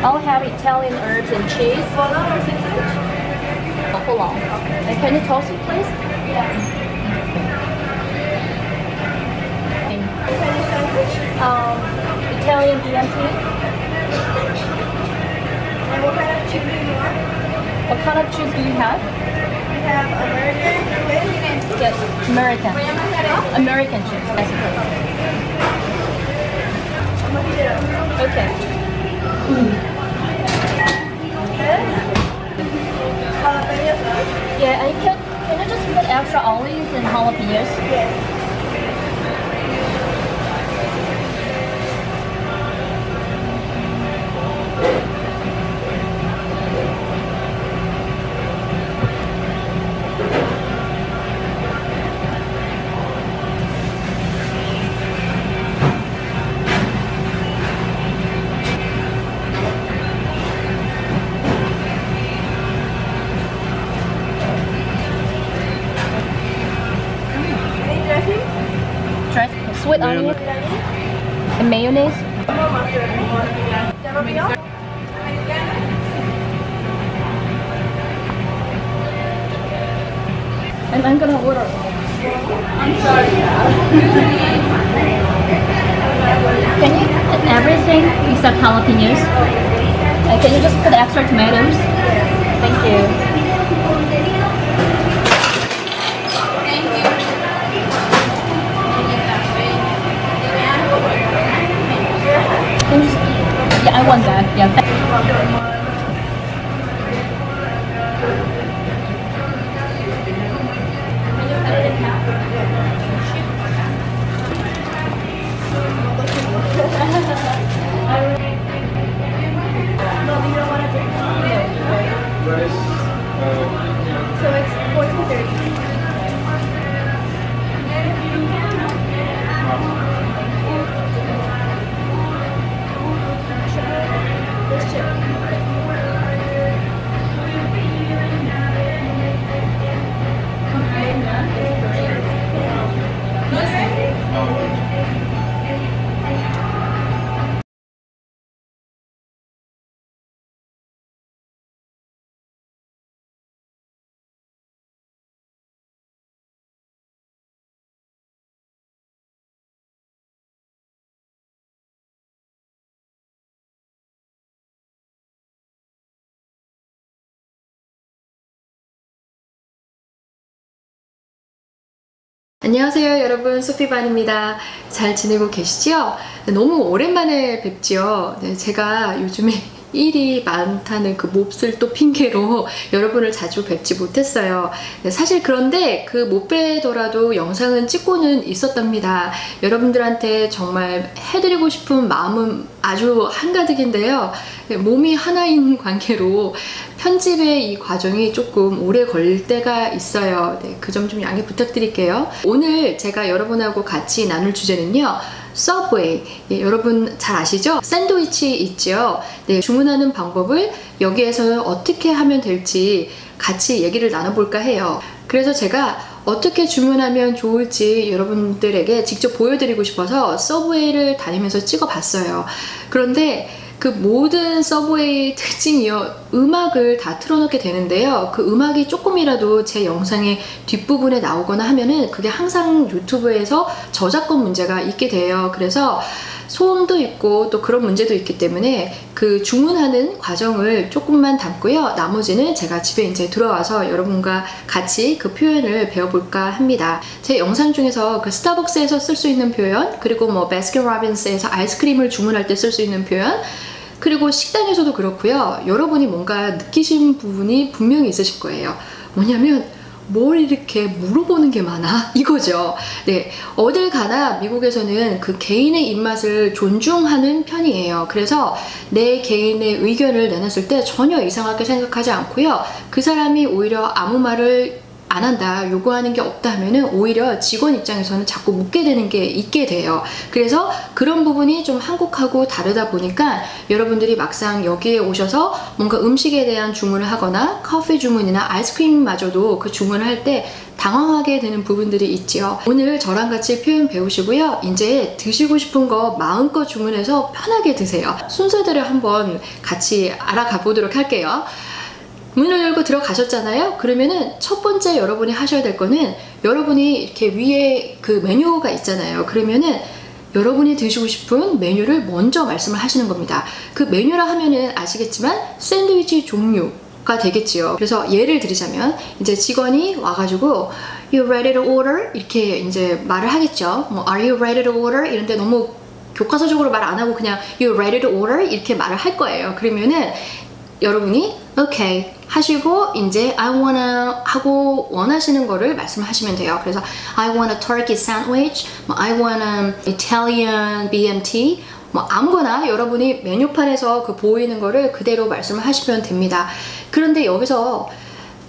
I'll have Italian herbs and cheese. Oh, hold on. And can you toast it, please? Yeah. Italian BMT. And what kind of cheese do you want? What kind of cheese do you have? We have American, Yes, American. American cheese, basically. Okay. jalapeno sauce? Yeah, and can you just put extra olives and jalapenos? Yes. Any dressing? Dress, sweet onion Sweet onion? and mayonnaise. More mustard. Jalapeno? And I'm gonna order. Can you put everything except jalapenos? Can you just put extra tomatoes? Thank you. Can you just, yeah, I want that. Yeah. So it's 14.30. This chip. 안녕하세요 여러분, 소피반입니다. 잘 지내고 계시죠? 너무 오랜만에 뵙지요. 네, 제가 요즘에 일이 많다는 그 몹쓸 또 핑계로 여러분을 자주 뵙지 못했어요. 네, 사실 그런데 그 못 뵈더라도 영상은 찍고는 있었답니다. 여러분들한테 정말 해드리고 싶은 마음은 아주 한가득인데요. 네, 몸이 하나인 관계로 편집의 이 과정이 조금 오래 걸릴 때가 있어요. 네, 그 점 좀 양해 부탁드릴게요. 오늘 제가 여러분하고 같이 나눌 주제는요, 서브웨이. 예, 여러분 잘 아시죠? 샌드위치 있죠? 네, 주문하는 방법을 여기에서 어떻게 하면 될지 같이 얘기를 나눠볼까 해요. 그래서 제가 어떻게 주문하면 좋을지 여러분들에게 직접 보여드리고 싶어서 서브웨이를 다니면서 찍어봤어요. 그런데 그 모든 서브웨이 특징이요, 음악을 다 틀어놓게 되는데요. 그 음악이 조금이라도 제 영상의 뒷부분에 나오거나 하면은 그게 항상 유튜브에서 저작권 문제가 있게 돼요. 그래서 소음도 있고 또 그런 문제도 있기 때문에 그 주문하는 과정을 조금만 담고요, 나머지는 제가 집에 이제 들어와서 여러분과 같이 그 표현을 배워볼까 합니다. 제 영상 중에서 그 스타벅스에서 쓸 수 있는 표현, 그리고 뭐 바스킨라빈스에서 아이스크림을 주문할 때 쓸 수 있는 표현, 그리고 식당에서도 그렇고요. 여러분이 뭔가 느끼신 부분이 분명히 있으실 거예요. 뭐냐면 뭘 이렇게 물어보는 게 많아? 이거죠. 네, 어딜 가나 미국에서는 그 개인의 입맛을 존중하는 편이에요. 그래서 내 개인의 의견을 내놨을 때 전혀 이상하게 생각하지 않고요. 그 사람이 오히려 아무 말을 안 한다, 요구하는 게 없다 하면은 오히려 직원 입장에서는 자꾸 묻게 되는 게 있게 돼요. 그래서 그런 부분이 좀 한국하고 다르다 보니까 여러분들이 막상 여기에 오셔서 뭔가 음식에 대한 주문을 하거나 커피 주문이나 아이스크림마저도 그 주문을 할 때 당황하게 되는 부분들이 있지요. 오늘 저랑 같이 표현 배우시고요. 이제 드시고 싶은 거 마음껏 주문해서 편하게 드세요. 순서대로 한번 같이 알아가 보도록 할게요. 문을 열고 들어가셨잖아요. 그러면은 첫 번째 여러분이 하셔야 될 거는 여러분이 이렇게 위에 그 메뉴가 있잖아요. 그러면은 여러분이 드시고 싶은 메뉴를 먼저 말씀을 하시는 겁니다. 그 메뉴라 하면은 아시겠지만 샌드위치 종류가 되겠지요. 그래서 예를 들자면 이제 직원이 와가지고 You ready to order? 이렇게 이제 말을 하겠죠. 뭐 Are you ready to order? 이런데 너무 교과서적으로 말 안 하고 그냥 You ready to order? 이렇게 말을 할 거예요. 그러면은 여러분이 Okay 하시고 이제 I wanna 하고 원하시는 거를 말씀하시면 돼요. 그래서 I want a turkey sandwich, I want an Italian BMT, 뭐 아무거나 여러분이 메뉴판에서 그 보이는 거를 그대로 말씀을 하시면 됩니다. 그런데 여기서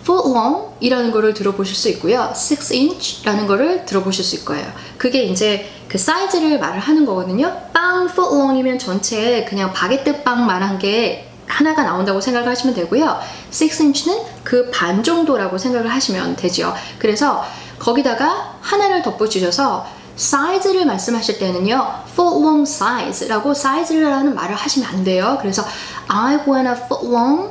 footlong 이라는 거를 들어보실 수 있고요. 6inch 라는 거를 들어보실 수 있을 거예요. 그게 이제 그 사이즈를 말을 하는 거거든요. 빵 footlong이면 전체 그냥 바게트 빵만한 게 하나가 나온다고 생각을 하시면 되고요. 6inch는 그 반 정도라고 생각을 하시면 되죠. 그래서 거기다가 하나를 덧붙이셔서 사이즈를 말씀하실 때는요. footlong size라고 사이즈라는 말을 하시면 안 돼요. 그래서 I want a footlong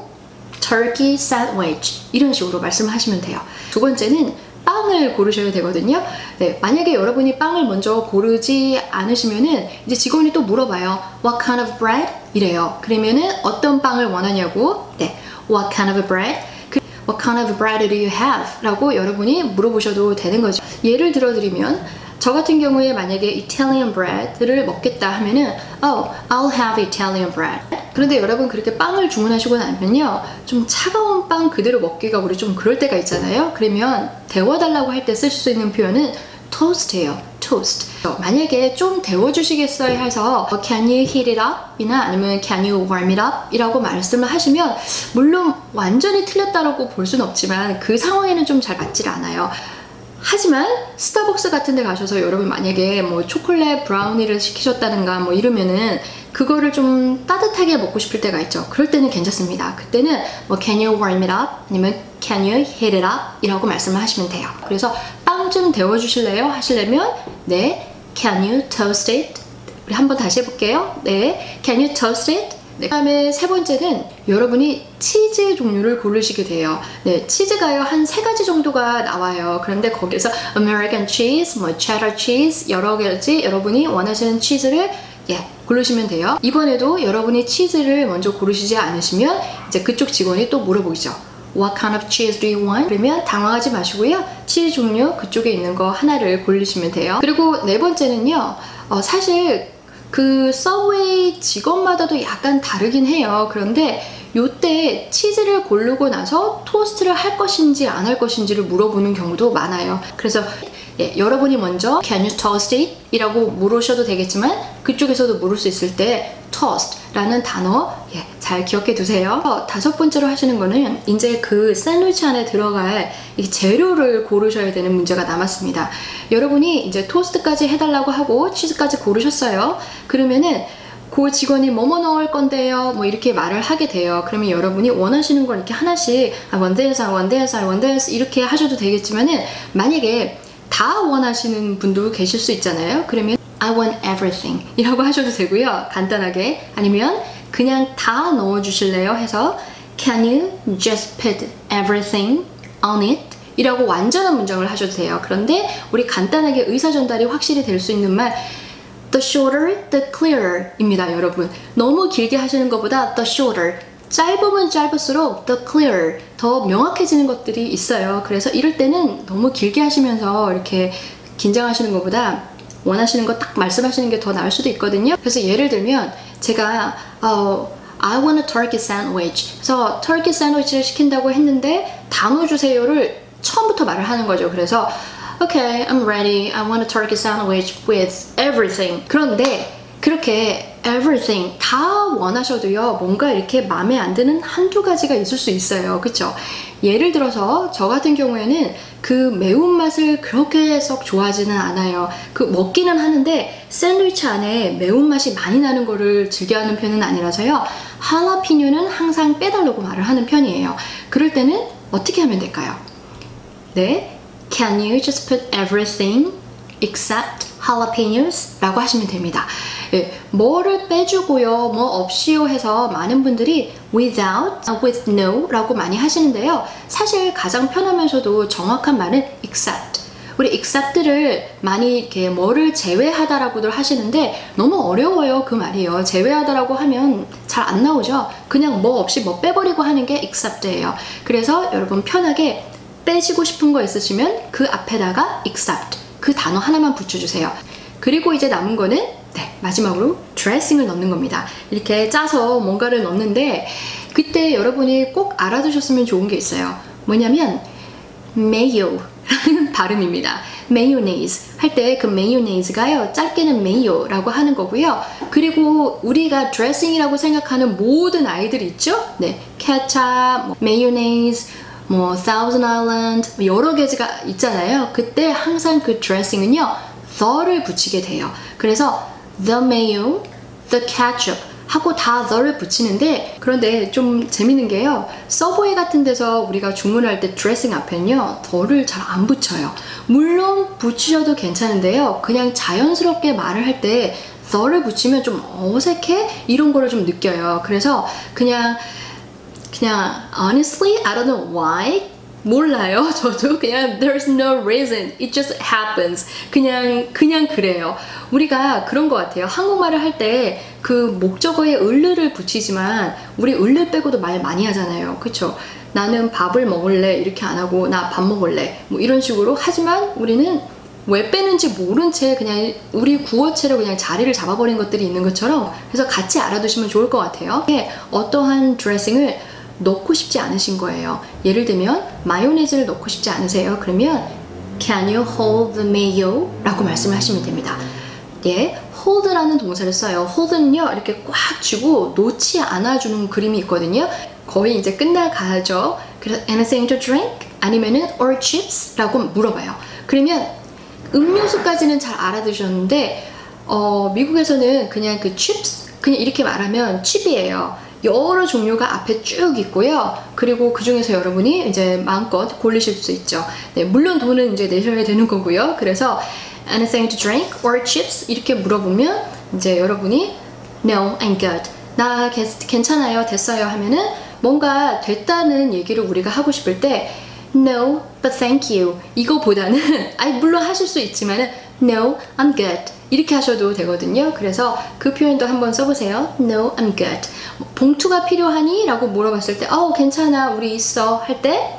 turkey sandwich 이런 식으로 말씀하시면 돼요. 두 번째는 빵을 고르셔야 되거든요. 네, 만약에 여러분이 빵을 먼저 고르지 않으시면은 이제 직원이 또 물어봐요. What kind of bread? 이래요. 그러면은 어떤 빵을 원하냐고. 네, What kind of bread? What kind of bread do you have? 라고 여러분이 물어보셔도 되는 거죠. 예를 들어드리면 저 같은 경우에 만약에 Italian bread를 먹겠다 하면은 Oh, I'll have Italian bread. 그런데 여러분 그렇게 빵을 주문하시고 나면요 좀 차가운 빵 그대로 먹기가 우리 좀 그럴 때가 있잖아요. 그러면 데워달라고 할 때 쓰실 수 있는 표현은 toast예요. toast. 만약에 좀 데워주시겠어요 해서 Can you heat it up? 이나 아니면 Can you warm it up? 이라고 말씀을 하시면 물론 완전히 틀렸다라고 볼 수는 없지만 그 상황에는 좀 잘 맞질 않아요. 하지만 스타벅스 같은 데 가셔서 여러분 만약에 뭐 초콜릿 브라우니를 시키셨다든가 뭐 이러면은 그거를 좀 따뜻하게 먹고 싶을 때가 있죠. 그럴 때는 괜찮습니다. 그때는 뭐 Can you warm it up? 아니면 Can you heat it up? 이라고 말씀을 하시면 돼요. 그래서 빵 좀 데워주실래요? 하시려면 네, Can you toast it? 우리 한번 다시 해볼게요. 네, Can you toast it? 네. 그 다음에 세 번째는 여러분이 치즈 종류를 고르시게 돼요. 네, 치즈가요 한 3가지 정도가 나와요. 그런데 거기서 American cheese, 뭐 cheddar cheese 여러 가지 여러분이 원하시는 치즈를 고르시면 돼요. 이번에도 여러분이 치즈를 먼저 고르시지 않으시면 이제 그쪽 직원이 또 물어보죠. What kind of cheese do you want? 그러면 당황하지 마시고요. 치즈 종류 그쪽에 있는 거 하나를 고르시면 돼요. 그리고 네 번째는요. 사실 그 서브웨이 직원마다도 약간 다르긴 해요. 그런데 요때 치즈를 고르고 나서 토스트를 할 것인지 안 할 것인지를 물어보는 경우도 많아요. 그래서 여러분이 먼저 Can you toast it? 이라고 물으셔도 되겠지만 그쪽에서도 물을 수 있을 때 toast 라는 단어 잘 기억해 두세요. 다섯 번째로 하시는 거는 이제 그 샌드위치 안에 들어갈 이 재료를 고르셔야 되는 문제가 남았습니다. 여러분이 이제 토스트까지 해달라고 하고 치즈까지 고르셨어요. 그러면은 그 직원이 뭐뭐 넣을 건데요 뭐 이렇게 말을 하게 돼요. 그러면 여러분이 원하시는 걸 이렇게 하나씩 I want this, I want this, I want this 이렇게 하셔도 되겠지만은 만약에 다 원하시는 분도 계실 수 있잖아요. 그러면 I want everything 이라고 하셔도 되고요. 간단하게 아니면 그냥 다 넣어주실래요? 해서 Can you just put everything on it? 이라고 완전한 문장을 하셔도 돼요. 그런데 우리 간단하게 의사 전달이 확실히 될 수 있는 말 The shorter, the clearer 입니다. 여러분 너무 길게 하시는 것보다 the shorter 짧으면 짧을수록 the clearer 더 명확해지는 것들이 있어요. 그래서 이럴 때는 너무 길게 하시면서 이렇게 긴장하시는 것보다 원하시는 거 딱 말씀하시는 게 더 나을 수도 있거든요. 그래서 예를 들면 제가 I want a turkey sandwich 그래서 turkey sandwich를 시킨다고 했는데 단어 주세요를 처음부터 말을 하는 거죠. 그래서 Okay, I'm ready. I want a turkey sandwich with everything. 그런데 그렇게 everything 다 원하셔도요 뭔가 이렇게 마음에 안 드는 한두 가지가 있을 수 있어요. 그쵸? 예를 들어서 저 같은 경우에는 그 매운맛을 그렇게 썩 좋아하지는 않아요. 그 먹기는 하는데 샌드위치 안에 매운맛이 많이 나는 거를 즐겨하는 편은 아니라서요 할라피뇨는 항상 빼달라고 말을 하는 편이에요. 그럴 때는 어떻게 하면 될까요? 네, Can you just put everything except jalapenos? 라고 하시면 됩니다. 예, 뭐를 빼주고요, 뭐 없이요 해서 많은 분들이 without, with no 라고 많이 하시는데요. 사실 가장 편하면서도 정확한 말은 except. 우리 except를 많이 이렇게 뭐를 제외하다라고들 하시는데 너무 어려워요. 그 말이요. 제외하다라고 하면 잘 안 나오죠. 그냥 뭐 없이 뭐 빼버리고 하는 게 except예요. 그래서 여러분 편하게 빼시고 싶은 거 있으시면 그 앞에다가 except 그 단어 하나만 붙여주세요. 그리고 이제 남은 거는 네, 마지막으로 드레싱을 넣는 겁니다. 이렇게 짜서 뭔가를 넣는데 그때 여러분이 꼭 알아두셨으면 좋은 게 있어요. 뭐냐면 mayo라는 발음입니다. mayonnaise 할 때 그 mayonnaise가요, 짧게는 mayo라고 하는 거고요. 그리고 우리가 드레싱이라고 생각하는 모든 아이들 있죠? 네, 케찹, mayonnaise, 뭐 Thousand Island 여러 개가 있잖아요. 그때 항상 그 드레싱은요 the를 붙이게 돼요. 그래서 the mayo, the ketchup 하고 다 the를 붙이는데, 그런데 좀 재밌는 게요, 서브웨이 같은 데서 우리가 주문할 때 드레싱 앞에는요 the를 잘 안 붙여요. 물론 붙이셔도 괜찮은데요, 그냥 자연스럽게 말을 할 때 the를 붙이면 좀 어색해? 이런 거를 좀 느껴요. 그래서 그냥 honestly I don't know why, 몰라요. 저도 그냥 there's no reason, it just happens. 그냥 그래요. 우리가 그런 것 같아요. 한국말을 할 때 그 목적어에 을을 붙이지만 우리 을을 빼고도 말 많이 하잖아요. 그쵸? 나는 밥을 먹을래 이렇게 안 하고 나 밥 먹을래 뭐 이런 식으로 하지만 우리는 왜 빼는지 모른 채 그냥 우리 구어체로 그냥 자리를 잡아버린 것들이 있는 것처럼, 그래서 같이 알아두시면 좋을 것 같아요. 어떠한 드레싱을 넣고 싶지 않으신 거예요. 예를 들면 마요네즈를 넣고 싶지 않으세요. 그러면 Can you hold the mayo? 라고 말씀을 하시면 됩니다. 예, hold라는 동사를 써요. hold는요 이렇게 꽉 쥐고 놓지 않아주는 그림이 있거든요. 거의 이제 끝나가죠. 그래서 anything to drink? 아니면은 or chips? 라고 물어봐요. 그러면 음료수까지는 잘 알아두셨는데 미국에서는 그냥 그 chips 그냥 이렇게 말하면 칩이에요. 여러 종류가 앞에 쭉 있고요. 그리고 그 중에서 여러분이 이제 마음껏 고르실 수 있죠. 네, 물론 돈은 이제 내셔야 되는 거고요. 그래서 anything to drink or chips 이렇게 물어보면 이제 여러분이 no, I'm good. 나 괜찮아요, 됐어요 하면은 뭔가 됐다는 얘기를 우리가 하고 싶을 때 no, but thank you 이거보다는 아니 물론 하실 수 있지만은 no, I'm good 이렇게 하셔도 되거든요. 그래서 그 표현도 한번 써보세요. No, I'm good. 봉투가 필요하니? 라고 물어봤을 때 괜찮아, 우리 있어 할 때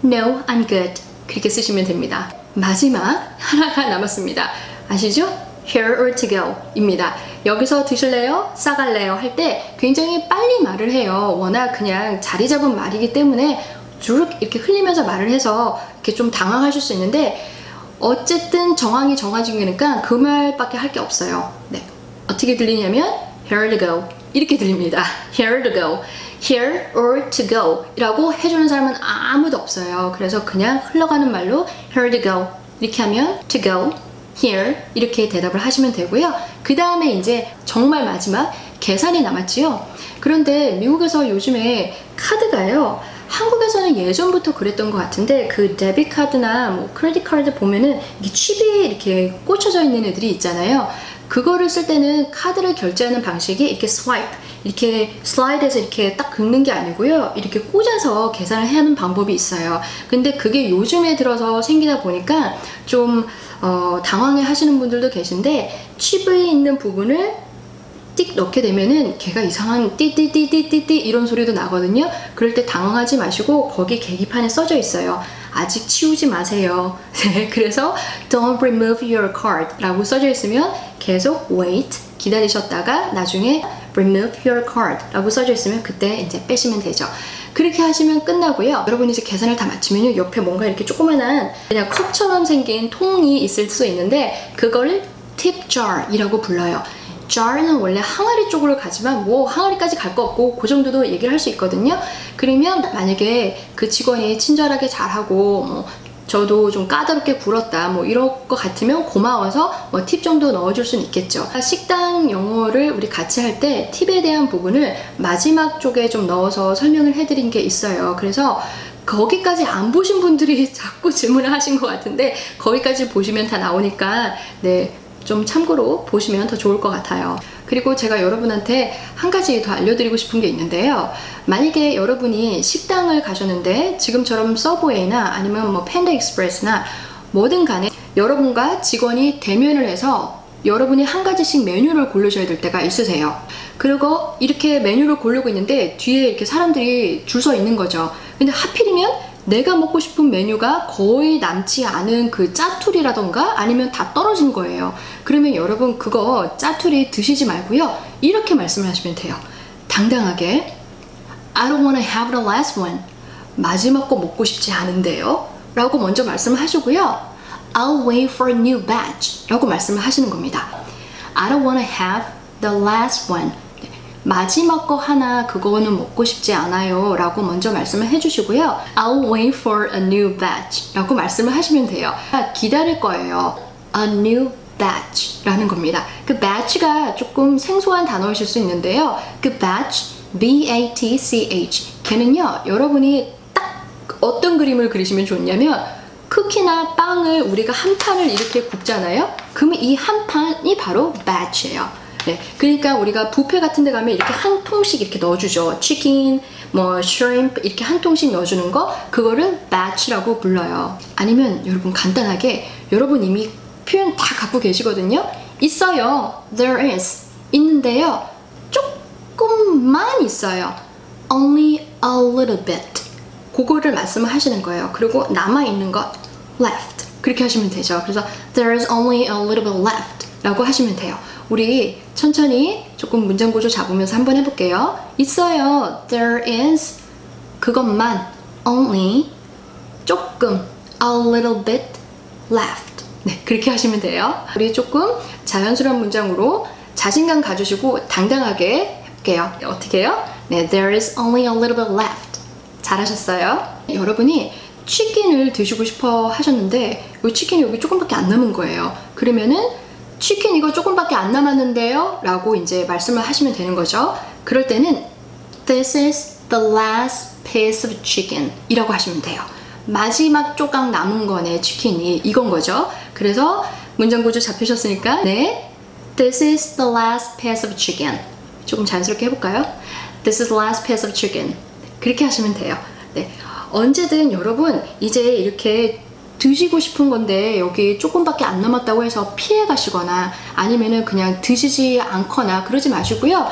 No, I'm good 그렇게 쓰시면 됩니다. 마지막 하나가 남았습니다. 아시죠? Here or to go 입니다. 여기서 드실래요? 싸갈래요? 할 때 굉장히 빨리 말을 해요. 워낙 그냥 자리 잡은 말이기 때문에 쭉 이렇게 흘리면서 말을 해서 이렇게 좀 당황하실 수 있는데, 어쨌든 정황이 정해지니까 그 말밖에 할 게 없어요. 네, 어떻게 들리냐면 here to go 이렇게 들립니다. here to go, here or to go 이라고 해주는 사람은 아무도 없어요. 그래서 그냥 흘러가는 말로 here to go 이렇게 하면 to go, here 이렇게 대답을 하시면 되고요. 그 다음에 이제 정말 마지막 계산이 남았지요. 그런데 미국에서 요즘에 카드가요, 한국에서는 예전부터 그랬던 것 같은데 그 데뷔 카드나 뭐 크레딧 카드 보면은 이게 칩이 이렇게 꽂혀져 있는 애들이 있잖아요. 그거를 쓸 때는 카드를 결제하는 방식이 이렇게 스와이프, 이렇게 슬라이드해서 이렇게 딱 긁는 게 아니고요, 이렇게 꽂아서 계산을 해야 하는 방법이 있어요. 근데 그게 요즘에 들어서 생기다 보니까 좀 당황해 하시는 분들도 계신데, 칩에 있는 부분을 띡 넣게 되면은 걔가 이상한 띠띠띠띠띠띠 이런 소리도 나거든요. 그럴 때 당황하지 마시고 거기 계기판에 써져 있어요. 아직 치우지 마세요. 네, 그래서 Don't remove your card 라고 써져 있으면 계속 wait 기다리셨다가 나중에 remove your card 라고 써져 있으면 그때 이제 빼시면 되죠. 그렇게 하시면 끝나고요. 여러분이 이제 계산을 다 마치면요, 옆에 뭔가 이렇게 조그만한 그냥 컵처럼 생긴 통이 있을 수 있는데 그걸 tip jar 이라고 불러요. jar는 원래 항아리 쪽으로 가지만 뭐 항아리까지 갈 거 없고 그 정도도 얘기를 할 수 있거든요. 그러면 만약에 그 직원이 친절하게 잘하고 뭐 저도 좀 까다롭게 굴었다 뭐 이럴 것 같으면 고마워서 뭐 팁 정도 넣어줄 수는 있겠죠. 식당 영어를 우리 같이 할 때 팁에 대한 부분을 마지막 쪽에 좀 넣어서 설명을 해드린 게 있어요. 그래서 거기까지 안 보신 분들이 자꾸 질문을 하신 것 같은데 거기까지 보시면 다 나오니까 네, 좀 참고로 보시면 더 좋을 것 같아요. 그리고 제가 여러분한테 한 가지 더 알려드리고 싶은 게 있는데요. 만약에 여러분이 식당을 가셨는데 지금처럼 서브웨이나 아니면 뭐 팬더 익스프레스나 뭐든 간에 여러분과 직원이 대면을 해서 여러분이 한 가지씩 메뉴를 고르셔야 될 때가 있으세요. 그리고 이렇게 메뉴를 고르고 있는데 뒤에 이렇게 사람들이 줄 서 있는 거죠. 근데 하필이면 내가 먹고 싶은 메뉴가 거의 남지 않은 그 짜투리라던가 아니면 다 떨어진 거예요. 그러면 여러분 그거 짜투리 드시지 말고요. 이렇게 말씀을 하시면 돼요. 당당하게 I don't want to have the last one. 마지막 거 먹고 싶지 않은데요. 라고 먼저 말씀을 하시고요. I'll wait for a new batch. 라고 말씀을 하시는 겁니다. I don't want to have the last one. 마지막 거 하나 그거는 먹고 싶지 않아요 라고 먼저 말씀을 해주시고요. I'll wait for a new batch 라고 말씀을 하시면 돼요. 기다릴 거예요. A new batch 라는 겁니다. 그 batch가 조금 생소한 단어이실 수 있는데요. 그 batch, B-A-T-C-H 걔는요 여러분이 딱 어떤 그림을 그리시면 좋냐면 쿠키나 빵을 우리가 한 판을 이렇게 굽잖아요. 그러면 이 한 판이 바로 batch예요. 네, 그러니까 우리가 뷔페 같은 데 가면 이렇게 한 통씩 이렇게 넣어주죠. 치킨, 뭐 shrimp 이렇게 한 통씩 넣어주는 거 그거를 batch라고 불러요. 아니면 여러분 간단하게 여러분 이미 표현 다 갖고 계시거든요. 있어요. There is. 있는데요. 조금만 있어요. Only a little bit. 그거를 말씀을 하시는 거예요. 그리고 남아있는 것 left. 그렇게 하시면 되죠. 그래서 there is only a little bit left 라고 하시면 돼요. 우리 천천히 조금 문장 구조 잡으면서 한번 해볼게요. 있어요. There is 그것만 only 조금 a little bit left. 네, 그렇게 하시면 돼요. 우리 조금 자연스러운 문장으로 자신감 가지시고 당당하게 해볼게요. 어떻게 해요? 네, there is only a little bit left. 잘하셨어요. 여러분이 치킨을 드시고 싶어 하셨는데 이 치킨이 여기 조금밖에 안 남은 거예요. 그러면은 치킨 이거 조금밖에 안 남았는데요 라고 이제 말씀을 하시면 되는 거죠. 그럴 때는 This is the last piece of chicken 이라고 하시면 돼요. 마지막 조각 남은 거네 치킨이 이건 거죠. 그래서 문장 구조 잡히셨으니까 네, This is the last piece of chicken. 조금 자연스럽게 해볼까요? This is the last piece of chicken. 그렇게 하시면 돼요. 네, 언제든 여러분 이제 이렇게 드시고 싶은 건데 여기 조금밖에 안 남았다고 해서 피해 가시거나 아니면은 그냥 드시지 않거나 그러지 마시고요.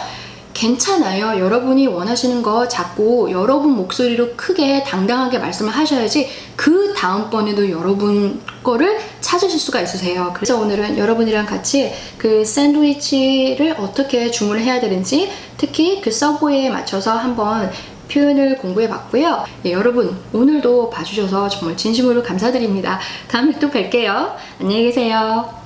괜찮아요. 여러분이 원하시는 거 자꾸 여러분 목소리로 크게 당당하게 말씀을 하셔야지 그 다음번에도 여러분 거를 찾으실 수가 있으세요. 그래서 오늘은 여러분이랑 같이 그 샌드위치를 어떻게 주문을 해야 되는지 특히 그 서브웨이에 맞춰서 한번 표현을 공부해 봤고요. 예, 여러분 오늘도 봐주셔서 정말 진심으로 감사드립니다. 다음에 또 뵐게요. 안녕히 계세요.